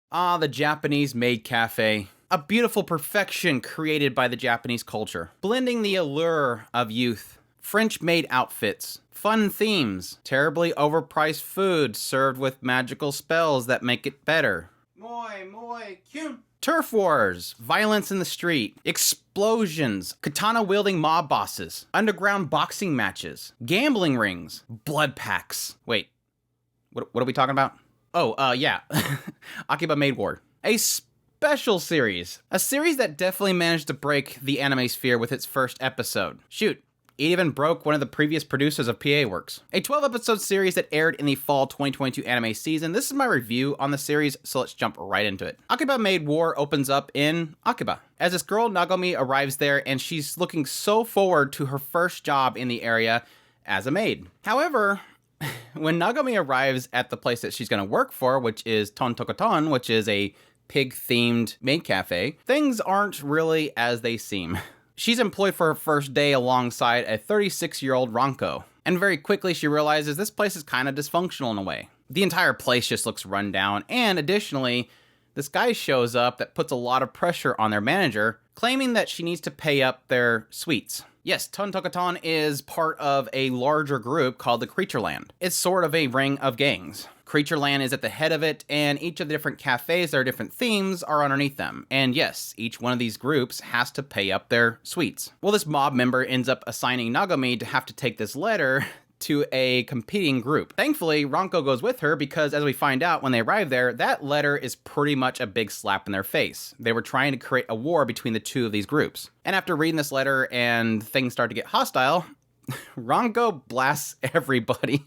Ah, the Japanese maid cafe. A beautiful perfection created by the Japanese culture, blending the allure of youth, French maid outfits, fun themes, terribly overpriced food served with magical spells that make it better. Moi, kyun. Turf wars, violence in the street, explosions, katana-wielding mob bosses, underground boxing matches, gambling rings, blood packs. Wait, what are we talking about? Oh, yeah. Akiba Maid War. A special series. A series that definitely managed to break the anime sphere with its first episode. Shoot, it even broke one of the previous producers of PA Works. A 12-episode series that aired in the fall 2022 anime season. This is my review on the series, so let's jump right into it. Akiba Maid War opens up in Akiba, as this girl Nagomi arrives there and she's looking so forward to her first job in the area as a maid. However, when Nagomi arrives at the place that she's going to work for, which is Tontokoton, which is a pig-themed maid cafe, things aren't really as they seem. She's employed for her first day alongside a 36-year-old Ranko, and very quickly she realizes this place is kind of dysfunctional in a way. The entire place just looks run down, and additionally, this guy shows up that puts a lot of pressure on their manager, claiming that she needs to pay up their suites. Yes, Tontokoton is part of a larger group called the Creatureland. It's sort of a ring of gangs. Creatureland is at the head of it, and each of the different cafes that are different themes are underneath them. And yes, each one of these groups has to pay up their suites. Well, this mob member ends up assigning Nagomi to have to take this letter to a competing group. Thankfully, Ranko goes with her because, as we find out when they arrive there, that letter is pretty much a big slap in their face. They were trying to create a war between the two of these groups. And after reading this letter and things start to get hostile, Ranko blasts everybody.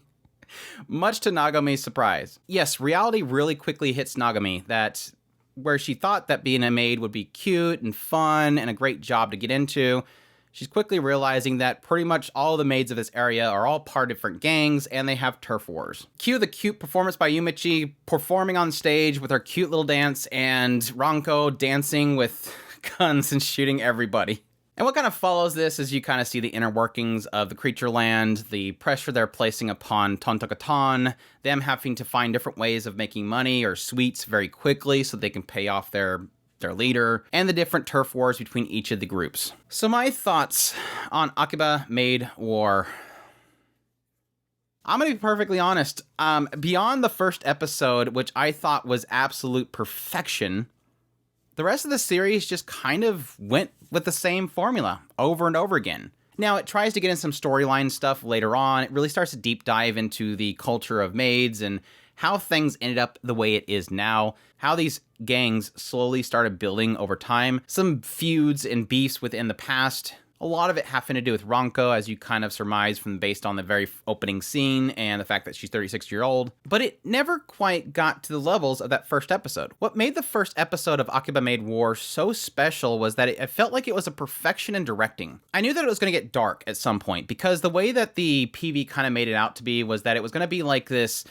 Much to Nagomi's surprise. Yes, reality really quickly hits Nagomi that where she thought that being a maid would be cute and fun and a great job to get into, she's quickly realizing that pretty much all the maids of this area are all part of different gangs and they have turf wars. Cue the cute performance by Yumichi performing on stage with her cute little dance and Ranko dancing with guns and shooting everybody. And what kind of follows this is you kind of see the inner workings of the Creatureland, the pressure they're placing upon Tontokoton, them having to find different ways of making money or sweets very quickly so they can pay off their leader, and the different turf wars between each of the groups. So my thoughts on Akiba Maid War. I'm gonna be perfectly honest, beyond the first episode, which I thought was absolute perfection, the rest of the series just kind of went with the same formula over and over again. Now, it tries to get in some storyline stuff later on. It really starts to deep dive into the culture of maids and how things ended up the way it is now, how these gangs slowly started building over time, some feuds and beefs within the past. A lot of it having to do with Ranko, as you kind of surmise from based on the very opening scene and the fact that she's 36-year-old. But it never quite got to the levels of that first episode. What made the first episode of Akiba Maid War so special was that it felt like it was a perfection in directing. I knew that it was going to get dark at some point because the way that the PV kind of made it out to be was that it was going to be like this,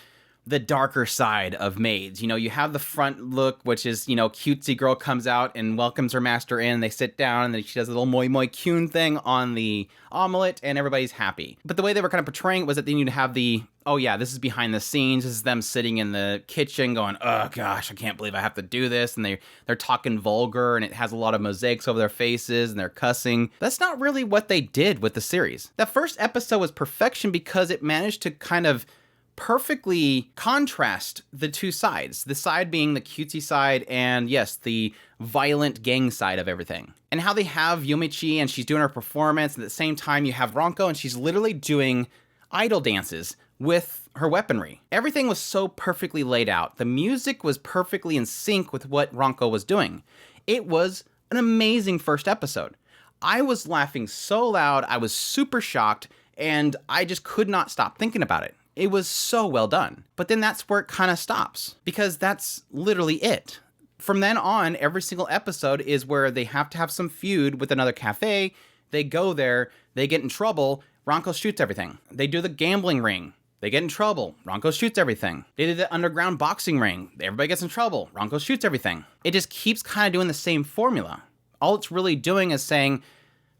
the darker side of maids. You know, you have the front look, which is, you know, cutesy girl comes out and welcomes her master in. They sit down and then she does a little moi moi kyun thing on the omelet and everybody's happy. But the way they were kind of portraying it was that then you'd have the, oh yeah, this is behind the scenes. This is them sitting in the kitchen going, oh gosh, I can't believe I have to do this. And they're talking vulgar and it has a lot of mosaics over their faces and they're cussing. That's not really what they did with the series. That first episode was perfection because it managed to kind of perfectly contrast the two sides. The side being the cutesy side and, yes, the violent gang side of everything. And how they have Yumichi and she's doing her performance, and at the same time you have Ranko and she's literally doing idol dances with her weaponry. Everything was so perfectly laid out. The music was perfectly in sync with what Ranko was doing. It was an amazing first episode. I was laughing so loud, I was super shocked, and I just could not stop thinking about it. It was so well done. But then that's where it kind of stops, because that's literally it. From then on, every single episode is where they have to have some feud with another cafe. They go there, they get in trouble, Ranko shoots everything. They do the gambling ring. They get in trouble, Ranko shoots everything. They did the underground boxing ring. Everybody gets in trouble, Ranko shoots everything. It just keeps kind of doing the same formula. All it's really doing is saying,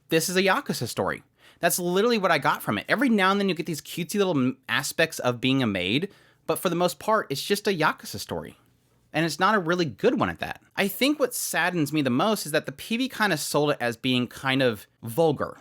this is a Yakuza story. That's literally what I got from it. Every now and then you get these cutesy little aspects of being a maid, but for the most part, it's just a Yakuza story. And it's not a really good one at that. I think what saddens me the most is that the PV kind of sold it as being kind of vulgar,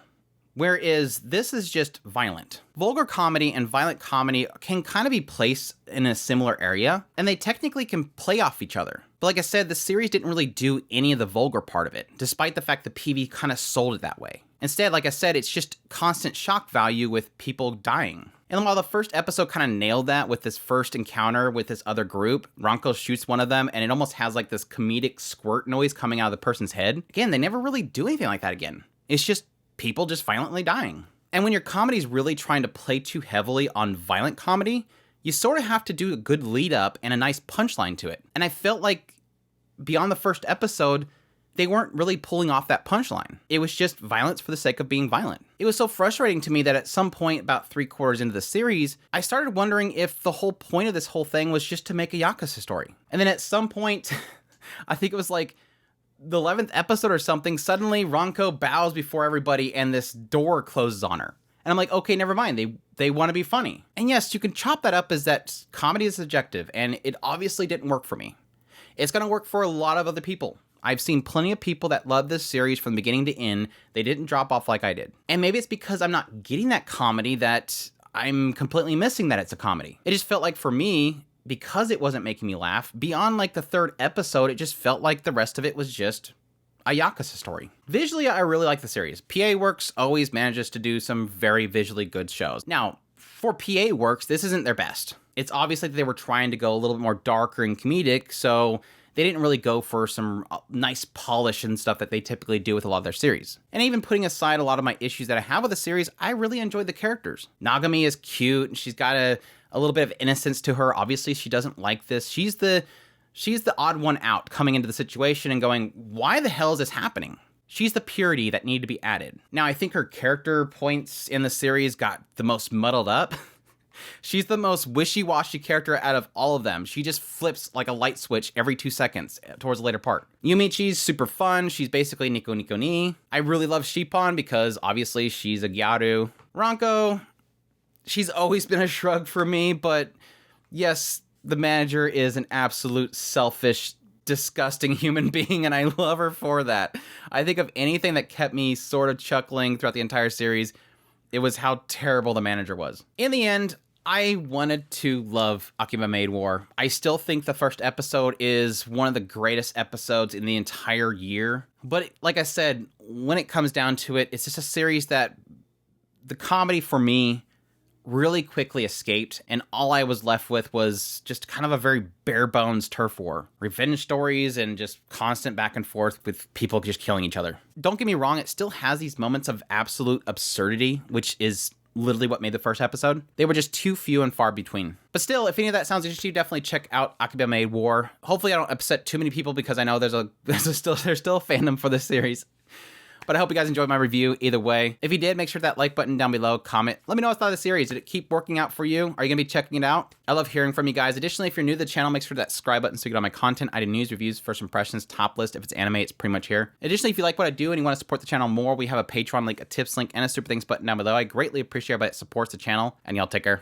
whereas this is just violent. Vulgar comedy and violent comedy can kind of be placed in a similar area, and they technically can play off each other. But like I said, the series didn't really do any of the vulgar part of it, despite the fact the PV kind of sold it that way. Instead, like I said, it's just constant shock value with people dying. And while the first episode kind of nailed that with this first encounter with this other group, Ranko shoots one of them and it almost has like this comedic squirt noise coming out of the person's head. Again, they never really do anything like that again. It's just people just violently dying. And when your comedy's really trying to play too heavily on violent comedy, you sort of have to do a good lead up and a nice punchline to it. And I felt like beyond the first episode, they weren't really pulling off that punchline. It was just violence for the sake of being violent. It was so frustrating to me that at some point, about 3/4 into the series, I started wondering if the whole point of this whole thing was just to make a Yakuza story. And then at some point, I think it was like the 11th episode or something, suddenly Ranko bows before everybody and this door closes on her. And I'm like, okay, never mind. They want to be funny. And yes, you can chop that up as that comedy is subjective, and it obviously didn't work for me. It's going to work for a lot of other people. I've seen plenty of people that love this series from beginning to end. They didn't drop off like I did. And maybe it's because I'm not getting that comedy that I'm completely missing that it's a comedy. It just felt like for me, because it wasn't making me laugh, beyond like the 3rd episode, it just felt like the rest of it was just a Yakuza story. Visually, I really like the series. PA Works always manages to do some very visually good shows. Now, for PA Works, this isn't their best. It's obviously that they were trying to go a little bit more darker and comedic, so they didn't really go for some nice polish and stuff that they typically do with a lot of their series. And even putting aside a lot of my issues that I have with the series, I really enjoyed the characters. Nagami is cute, and she's got a little bit of innocence to her. Obviously, she doesn't like this. She's the odd one out coming into the situation and going, why the hell is this happening? She's the purity that needed to be added. Now, I think her character points in the series got the most muddled up. She's the most wishy-washy character out of all of them. She just flips like a light switch every 2 seconds towards the later part. Yumichi's super fun. She's basically Nico Nico Ni. I really love Shippon because obviously she's a gyaru. Ranko, she's always been a shrug for me, but yes, the manager is an absolute selfish, disgusting human being, and I love her for that. I think of anything that kept me sort of chuckling throughout the entire series, it was how terrible the manager was. In the end, I wanted to love Akiba Maid War. I still think the first episode is one of the greatest episodes in the entire year. But like I said, when it comes down to it, it's just a series that the comedy for me really quickly escaped, and all I was left with was just kind of a very bare bones turf war. Revenge stories and just constant back and forth with people just killing each other. Don't get me wrong, it still has these moments of absolute absurdity, which is literally what made the first episode. They were just too few and far between. But still, if any of that sounds interesting, definitely check out Akiba Maid War. Hopefully I don't upset too many people because I know there's still a fandom for this series. But I hope you guys enjoyed my review either way. If you did, make sure that like button down below, comment. Let me know what you thought of the series. Did it keep working out for you? Are you going to be checking it out? I love hearing from you guys. Additionally, if you're new to the channel, make sure that subscribe button so you get all my content. I do news, reviews, first impressions, top list. If it's anime, it's pretty much here. Additionally, if you like what I do and you want to support the channel more, we have a Patreon link, a tips link, and a super thanks button down below. I greatly appreciate everybody that supports the channel, and y'all take care.